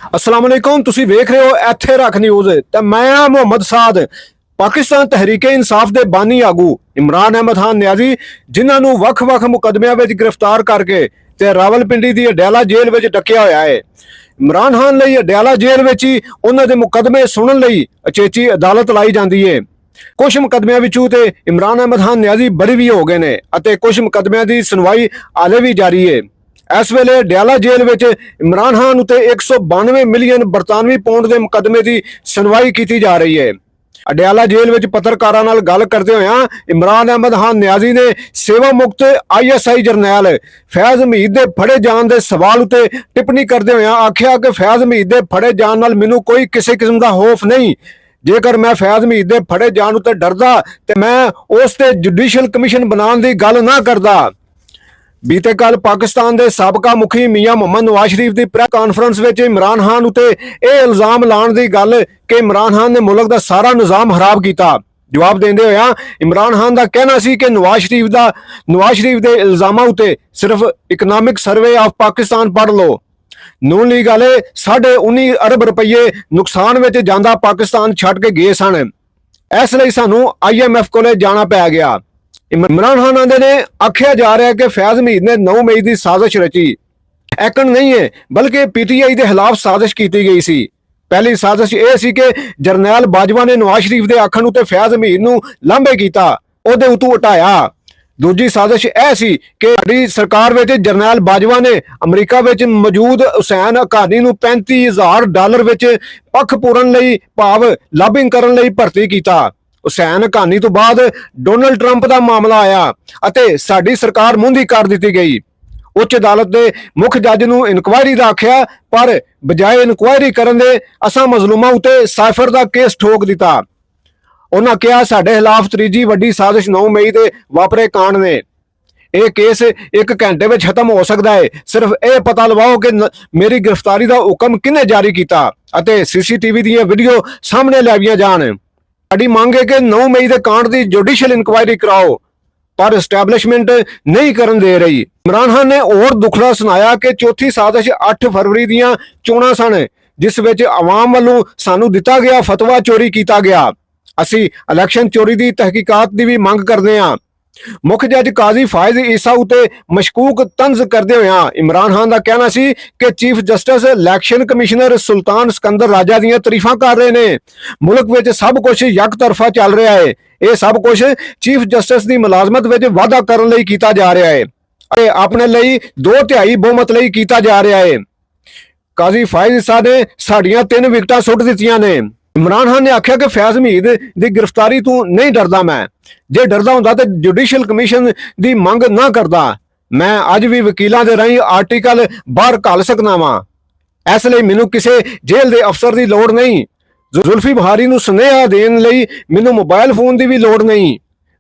अस्सलाम वालेकुम तुसी वेख रहे हो ਇੱਥੇ ਰੱਖ ਨਿਊਜ਼ ਤੇ ਮੈਂ ਆ ਮੁਹੰਮਦ ਸਾਦ। ਪਾਕਿਸਤਾਨ ਤਹਿਰੀਕੇ ਇਨਸਾਫ ਦੇ ਬਾਨੀ ਆਗੂ ਇਮਰਾਨ ਅਹਿਮਦ ਖਾਨ ਨਿਆਜ਼ੀ ਜਿਨ੍ਹਾਂ ਨੂੰ ਵੱਖ-ਵੱਖ ਮੁਕੱਦਮਿਆਂ ਵਿੱਚ ਗ੍ਰਿਫਤਾਰ ਕਰਕੇ ਤੇ ਰਾਵਲਪਿੰਡੀ ਦੀ ਅਡਿਆਲਾ ਜੇਲ੍ਹ ਵਿੱਚ ਡੱਕਿਆ ਹੋਇਆ ਹੈ। ਇਮਰਾਨ ਖਾਨ ਲਈ ਅਡਿਆਲਾ ਜੇਲ੍ਹ ਵਿੱਚ ਹੀ ਉਹਨਾਂ ਦੇ ਮੁਕੱਦਮੇ ਸੁਣਨ ਲਈ ਅਚੇਚੀ ਅਦਾਲਤ ਲਾਈ ਜਾਂਦੀ ਹੈ। ਕੁਝ ਮੁਕੱਦਮਿਆਂ ਵਿੱਚੋਂ ਤੇ ਇਮਰਾਨ ਅਹਿਮਦ ਖਾਨ ਨਿਆਜ਼ੀ ਬਰੀ ਵੀ ਹੋ ਗਏ ਨੇ ਅਤੇ ਕੁਝ ਮੁਕੱਦਮਿਆਂ ਦੀ ਸੁਣਵਾਈ ਹਾਲੇ ਵੀ ਜਾਰੀ ਹੈ। इस वेले अडयाला जेल विच इमरान खान उत्ते 192 मिलियन बरतानवी पौंड के मुकदमे की सुनवाई की जा रही है। अडयाला जेल विच पत्रकारां नाल गल करदे होया इमरान अहमद खान नियाजी ने सेवा मुक्त ISI जरनैल फैज़ हमीद के फड़े जाण के सवाल उत्ते टिप्पणी करदे होया आख्या कि फैज़ हमीद के फड़े जाण नाल मैनूं कोई किसी किस्म का खौफ नहीं। जेकर मैं फैज़ हमीद के फड़े जाण उत्ते डरदा ते मैं उस ते जुडिशल कमीशन बनाने की गल ना करदा। बीते कल पाकिस्तान के साबका मुखी मियाँ मोहम्मद नवाज शरीफ की प्रैस कॉन्फ्रेंस में इमरान खान उत्ते यह इल्जाम लाने की गल कि इमरान खान ने मुल्क का सारा निज़ाम खराब किया। जवाब देंदे होया इमरान खान का कहना सी कि नवाज शरीफ के इल्जामों उत्ते सिर्फ इकनॉमिक सर्वे ऑफ पाकिस्तान पढ़ लो। नून लीग वाले 19.5 अरब रुपये नुकसान में जांदा पाकिस्तान छड्ड के गए सन। इसलिए सानू IMF को जाना पै गया। इमरान खान आंदे ने आख्या जा रहा है कि फैज़ हमीद ने 9 मई की साजिश रची। एकन नहीं है बल्कि PTI के खिलाफ साजिश की गई सी। पहली साजिश यह सी कि जरनैल बाजवा ने नवाज शरीफ के आखण उत्ते फैज़ हमीद नूं लांभे कीता, उहदे उत्तों हटाया। दूजी साजिश यह सी कि साडी सरकार विच जरनैल बाजवा ने अमरीका विच मौजूद हुसैन हक्कानी नूं $35,000 विच पक्ष पूरन लई भाव लॉबिंग करन लई भर्ती कीता। हुसैन हक्कानी तो बाद डोनाल्ड ट्रंप का मामला आया अते साडी सरकार मुंदी कर दी गई। उच्च अदालत के मुख जज नूं इनकुआयरी दा आख्या पर बजाय इनकुआयरी करन दे असां मजलूमां उत्ते साइफर का केस ठोक दिता। उन्हां कहा साडे खिलाफ त्रीजी वड्डी साजिश 9 मई के वापरे कांड ने। यह केस 1 घंटे में खत्म हो सकता है। सिर्फ यह पता लवाओ कि मेरी गिरफ्तारी का हुक्म किने जारी किया अते CCTV दी वीडियो सामने लियावियां जाण। साडी मंग है कि 9 मई के कांड की जुडिशल इंक्वायरी कराओ पर एस्टैबलिशमेंट नहीं करन दे रही। इमरान खान ने और दुखड़ा सुनाया कि चौथी साजिश 8 फरवरी दीयां चोणां सन जिस विच अवाम वालों सानू दिता गया फतवा चोरी किया गया। असी इलैक्शन चोरी की तहकीकात की भी मंग करते हैं। मुख जज काजी फायज ईसा उत्ते मशकूक तंज करते हुए इमरान खान का कहना सी कि चीफ जस्टिस इलैक्शन कमिश्नर सुल्तान सिकंदर राजा दी तारीफां कर रहे ने। मुल्क विच सब कुछ यकतरफा चल रहा है। यह सब कुछ चीफ जस्टिस की मुलाजमत विच वाधा करने लई कीता जा रहा है और अपने लई 2/3 बहुमत लई कीता जा रहा है। काजी फायज ईसा ने साड़ियां 3 विकटां सुट दित्तियां ने। इमरान खान ने आख्या कि फैज़ हमीद की गिरफ्तारी तू नहीं डरदा, मैं जे डरदा हुंदा तो जुडिशल कमीशन की मंग ना करदा। मैं अज भी वकीलों के राही आर्टिकल बाहर घल सकना वा। इसलिए मैनू किसी जेल के अफसर की लोड़ नहीं। जुल्फी बहारी नूं सुनेहा देण लई मैनू मोबाइल फोन की भी लोड़ नहीं।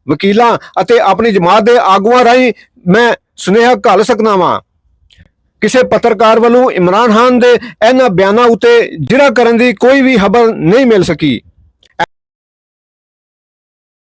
वकीलों अते अपनी जमात के आगुआं राही मैं सुनेहा घल सकना वा। किसी पत्रकार वालों इमरान खान के इन्हां बयानों उत्ते जिरा करन दी कोई भी खबर नहीं मिल सकी।